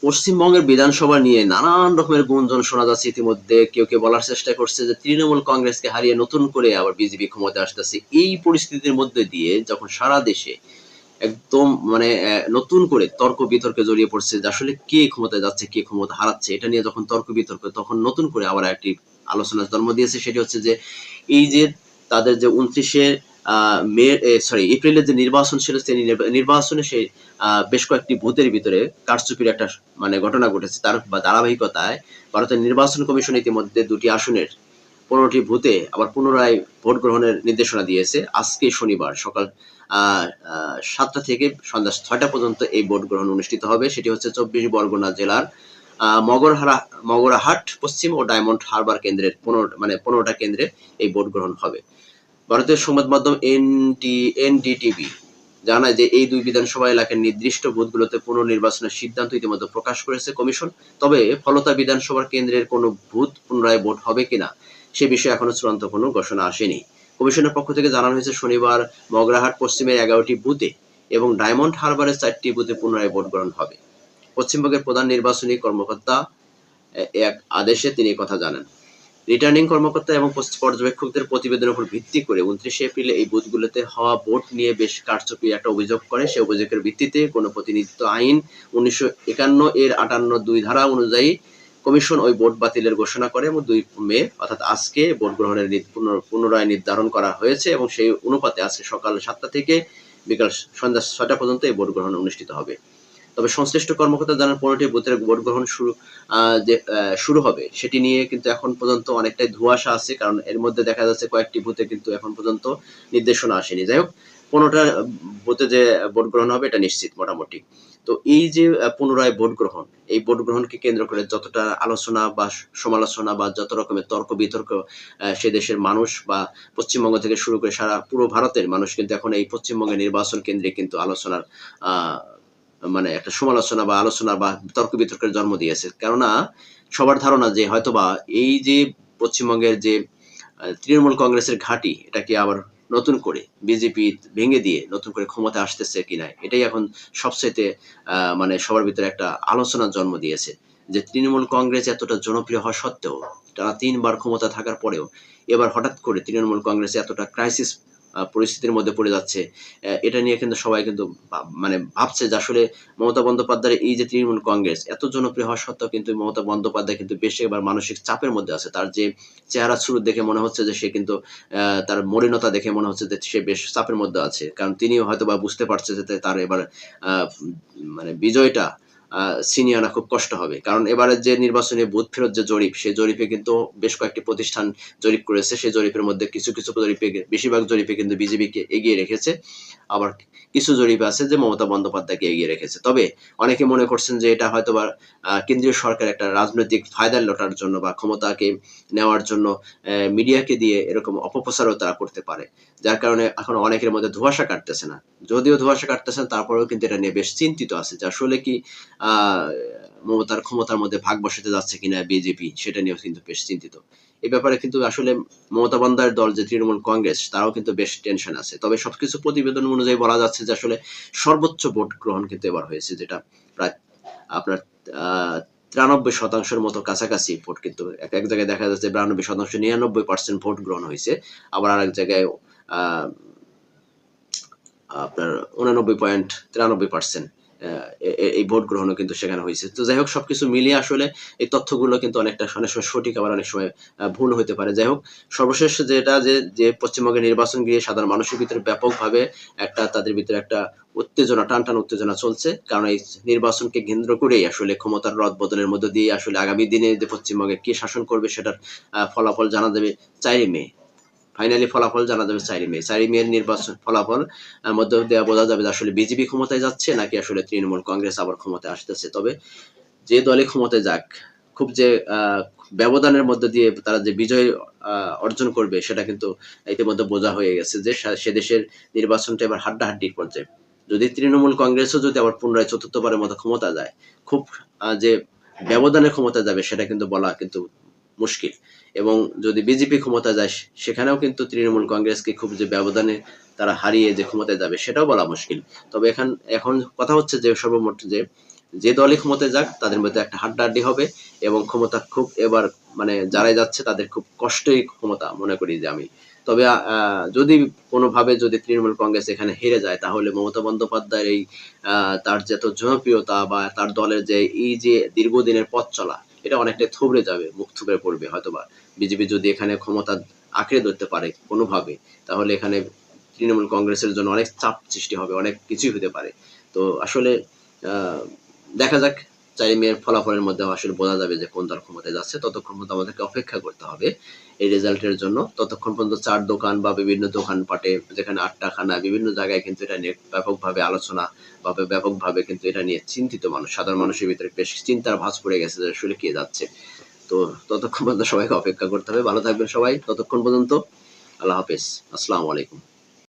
পশ্চিমবঙ্গের বিধানসভা নিয়ে নানান রকমের গুঞ্জন শোনা যাচ্ছে ইতিমধ্যে। কেউ কেউ বলার চেষ্টা করছে যে তৃণমূল কংগ্রেসকে হারিয়ে নতুন করে আবার বিজেপি ক্ষমতায় আসতেছে। এই পরিস্থিতির মধ্যে দিয়ে যখন সারা দেশে একদম মানে নতুন করে তর্ক বিতর্কে জড়িয়ে পড়ছে যে আসলে কে ক্ষমতায় যাচ্ছে, কে ক্ষমতা হারাচ্ছে, এটা নিয়ে যখন তর্ক বিতর্ক, তখন নতুন করে আবার একটি আলোচনার জন্ম দিয়েছে। সেটি হচ্ছে যে এই যে তাদের যে 29শে মে এপ্রিলের যে নির্বাচন ছিল, সেই নির্বাচনে সেই বেশ কয়েকটি বুথের ভিতরে কারচুপির একটা মানে ঘটনা ঘটেছে। তার ধারাবাহিকতায় ভারতের নির্বাচন কমিশন ইতিমধ্যে 2টি আসনের 15টি বুথে আবার পুনরায় ভোট গ্রহণের নির্দেশনা দিয়েছে। আজকে শনিবার সকাল 7টা থেকে সন্ধ্যা 6টা পর্যন্ত এই ভোট গ্রহণ অনুষ্ঠিত হবে। সেটি হচ্ছে 24 পরগনা জেলার মগরাহাট পশ্চিম ও ডায়মন্ড হারবার কেন্দ্রের 15টা কেন্দ্রে এই ভোট গ্রহণ হবে। ভারতীয় সংবাদ মাধ্যম এনডিটিভি জানায় যে এই 2 বিধানসভা এলাকার নির্দিষ্ট বুথগুলোতে পুনর্নির্বাচনের সিদ্ধান্ত ইতিমধ্যে প্রকাশ করেছে কমিশন। তবে ফলতা বিধানসভা কেন্দ্রের কোনো বুথ পুনরায় ভোট হবে কিনা সে বিষয়ে এখনো চূড়ান্ত কোনো ঘোষণা আসেনি। কমিশনের পক্ষ থেকে জানানো হয়েছে শনিবার মগরাহাট পশ্চিমের 11টি বুথে এবং ডায়মন্ড হারবারের 4টি বুথে পুনরায় ভোট গ্রহণ হবে। পশ্চিমবঙ্গের প্রধান নির্বাচনী কর্মকর্তা এক আদেশে তিনি কথা জানান। রিটার্নিং কর্মকর্তা এবং পর্যবেক্ষকদের প্রতিবেদনের উপর ভিত্তি করে 29শে এপ্রিলে এই বুথগুলোতে হওয়া ভোট নিয়ে বেশ কারচুপির একটা অভিযোগ করে। সে অভিযোগের ভিত্তিতে গণপ্রতিনিধিত্ব আইন 1951 এর 58(2) ধারা অনুযায়ী কমিশন ওই ভোট বাতিলের ঘোষণা করে এবং 2 মে অর্থাৎ আজকে ভোট গ্রহণের পুনরায় নির্ধারণ করা হয়েছে এবং সেই অনুপাতে আজকে সকাল 7টা থেকে বিকাল সন্ধ্যা 6টা পর্যন্ত এই ভোট গ্রহণ অনুষ্ঠিত হবে। তবে সংশ্লিষ্ট কর্মকর্তা জানান 15টি বুথের ভোট গ্রহণ শুরু হবে সেটি নিয়ে কিন্তু এখন পর্যন্ত অনেকটাই ধোঁয়াশা আছে, কারণ এর মধ্যে দেখা যাচ্ছে কয়েকটি বুথে কিন্তু এখন পর্যন্ত নির্দেশনা আসেনি। যাই হোক, 15টা বুথে যে ভোট গ্রহণ হবে এটা নিশ্চিত মোটামুটি। তো এই যে পুনরায় ভোট গ্রহণ, এই ভোট গ্রহণকে কেন্দ্র করে যতটা আলোচনা বা সমালোচনা বা যত রকমের তর্ক বিতর্ক সে দেশের মানুষ বা পশ্চিমবঙ্গ থেকে শুরু করে সারা পুরো ভারতের মানুষ কিন্তু এখন এই পশ্চিমবঙ্গের নির্বাচন কেন্দ্রে কিন্তু আলোচনার মানে একটা সমালোচনা বা আলোচনা বা তর্ক বিতর্কের জন্ম দিয়েছে। কেননা সবার ধারণা যে হয়তোবা এই যে পশ্চিমবঙ্গের যে তৃণমূল কংগ্রেসের ঘাঁটি, এটাকে আবার নতুন করে বিজেপি ভেঙে দিয়ে নতুন করে ক্ষমতায় আসতেছে কিনা, এটাই এখন সবচাইতে মানে সবার ভিতরে একটা আলোচনার জন্ম দিয়েছে। যে তৃণমূল কংগ্রেস এতটা জনপ্রিয় হওয়া সত্ত্বেও, টানা 3 বার ক্ষমতা থাকার পরেও এবার হঠাৎ করে তৃণমূল কংগ্রেস এতটা ক্রাইসিস পরিস্থিতির মধ্যে পড়ে যাচ্ছে। এটা নিয়ে কিন্তু সবাই কিন্তু মানে ভাবছে যে আসলে মমতা বন্দ্যোপাধ্যায়ের এই যে তৃণমূল কংগ্রেস এত জনপ্রিয় হওয়া সত্ত্বেও কিন্তু মমতা বন্দ্যোপাধ্যায় কিন্তু বেশ এবার মানসিক চাপের মধ্যে আছে। তার যে চেহারা সুরত দেখে মনে হচ্ছে যে সে কিন্তু তার মলিনতা দেখে মনে হচ্ছে যে সে বেশ চাপের মধ্যে আছে। কারণ তিনিও হয়তোবা বুঝতে পারছে যে তার এবার মানে বিজয়টা ছিনিয়ে আনা খুব কষ্ট হবে। কারণ এবারের যে নির্বাচনী বুথ ফেরত যে জরিপ, সেই জরিপে কিন্তু বেশ কয়েকটি প্রতিষ্ঠান জরিপ করেছে। সেই জরিপের মধ্যে কিছু জরিপে, বেশিরভাগ জরিপে কিন্তু বিজেপিকে এগিয়ে রেখেছে। আবার কিছু জরিপ আছে যে মমতা বন্দ্যোপাধ্যায়কে এগিয়ে রেখেছে। তবে অনেকে মনে করছেন যে এটা হয়তোবা কেন্দ্রীয় সরকার একটা রাজনৈতিক ফায়দা লোটার জন্য বা ক্ষমতাকে নেওয়ার জন্য মিডিয়াকে দিয়ে এরকম অপপ্রচারও তারা করতে পারে। যার কারণে এখন অনেকের মধ্যে ধোঁয়াশা কাটতেছে না। যদিও ধোঁয়াশা কাটতেছে না, তারপরেও কিন্তু এটা নিয়ে বেশ চিন্তিত আছে যে আসলে কি মমতার ক্ষমতার মধ্যে ভাগ বসাতে যাচ্ছে কিনা বিজেপি, সেটা নিয়েও কিন্তু বেশ চিন্তিত। এই ব্যাপারে কিন্তু আসলে মমতা বন্দ্যোপাধ্যায়ের দল যে তৃণমূল কংগ্রেস, তারাও কিন্তু বেশ টেনশন আছে। তবে সবকিছু প্রতিবেদন অনুযায়ী বলা যাচ্ছে যে আসলে সর্বোচ্চ ভোট গ্রহণ কিন্তু এবার হয়েছে, যেটা প্রায় আপনার 93% মতো কাছাকাছি ভোট কিন্তু এক জায়গায় দেখা যাচ্ছে 92%, 99% ভোট গ্রহণ হয়েছে। আবার আরেক জায়গায় আপনার 89.93% এই ভোট গ্রহণও কিন্তু সেখানে হয়েছে। তো যাই হোক, সবকিছু মিলিয়ে আসলে এই তথ্যগুলো কিন্তু অনেক সময় সঠিক, আবার অনেক সময় ভুল হতে পারে। যাই হোক, সর্বশেষ যেটা যে পশ্চিমবঙ্গের নির্বাচন ঘিরে সাধারণ মানুষের ভিতরে ব্যাপকভাবে তাদের ভিতরে একটা উত্তেজনা, টানটান উত্তেজনা চলছে। কারণ এই নির্বাচনকে কেন্দ্র করেই আসলে ক্ষমতার রদবদলের মধ্য দিয়ে আসলে আগামী দিনে যে পশ্চিমবঙ্গে কে শাসন করবে সেটার ফলাফল জানা যাবে 4 মে। ফাইনালি ফলাফল জানা যাবে 4 মে। 4 মের নির্বাচন ফলাফল মধ্য দিয়ে বোঝা যাবে যে আসলে বিজেপি ক্ষমতায় যাচ্ছে নাকি আসলে তৃণমূল কংগ্রেস আবার ক্ষমতায় আসতেছে। তবে যে দলই ক্ষমতায় যাক, খুব যে ব্যবধানের মধ্য দিয়ে তারা যে বিজয় অর্জন করবে সেটা কিন্তু ইতিমধ্যে বোঝা হয়ে গেছে যে সে দেশের নির্বাচনটা এবার হাড্ডাহাড্ডির পর্যায়ে। যদি তৃণমূল কংগ্রেসও যদি আবার পুনরায় চতুর্থবারের মতো ক্ষমতা যায়, খুব যে ব্যবধানে ক্ষমতা যাবে সেটা কিন্তু বলা কিন্তু মুশকিল। এবং যদি বিজেপি ক্ষমতা যায়, সেখানেও কিন্তু তৃণমূল কংগ্রেসকে খুব যে ব্যবধানে তারা হারিয়ে যে ক্ষমতায় যাবে সেটাও বলা মুশকিল। তবে এখন কথা হচ্ছে যে সর্বমোট যে যে দলই ক্ষমতায় যাক তাদের মধ্যে একটা হাড্ডাহাড্ডি হবে এবং ক্ষমতা খুব এবার মানে যারাই যাচ্ছে তাদের খুব কষ্টই ক্ষমতা মনে করি যে আমি। তবে যদি কোনোভাবে যদি তৃণমূল কংগ্রেস এখানে হেরে যায় তাহলে মমতা বন্দ্যোপাধ্যায়ের এই তার যে এত জনপ্রিয়তা বা তার দলের যে এই যে দীর্ঘদিনের পথ চলা এটা অনেকটাই থুবড়ে যাবে, মুখ থুবড়ে পড়বে হয়তোবা। বিজেপি যদি এখানে ক্ষমতা আঁকড়ে ধরতে পারে কোনোভাবে তাহলে এখানে তৃণমূল কংগ্রেসের জন্য অনেক চাপ সৃষ্টি হবে, অনেক কিছুই হতে পারে। তো আসলে আহ, দেখা যাক, 4 মের ফলাফলের মধ্যে আসলে বোঝা যাবে যে কোন দল ক্ষমতায় যাচ্ছে। ততক্ষণ পর্যন্ত আমাদেরকে অপেক্ষা করতে হবে এই রেজাল্টের জন্য। ততক্ষণ পর্যন্ত চার দোকান বা বিভিন্ন দোকানপাটে যেখানে আটটাখানা বিভিন্ন জায়গায় কিন্তু এটা নিয়ে ব্যাপকভাবে আলোচনা বা ব্যাপকভাবে কিন্তু এটা নিয়ে চিন্তিত মানুষ, সাধারণ মানুষের ভিতরে বেশ চিন্তার ভাঁজ পড়ে গেছে যে আসলে কে যাচ্ছে। তো ততক্ষণ পর্যন্ত সবাইকে অপেক্ষা করতে হবে। ভালো থাকবেন সবাই ততক্ষণ পর্যন্ত। আল্লাহ হাফেজ। আসসালামু আলাইকুম।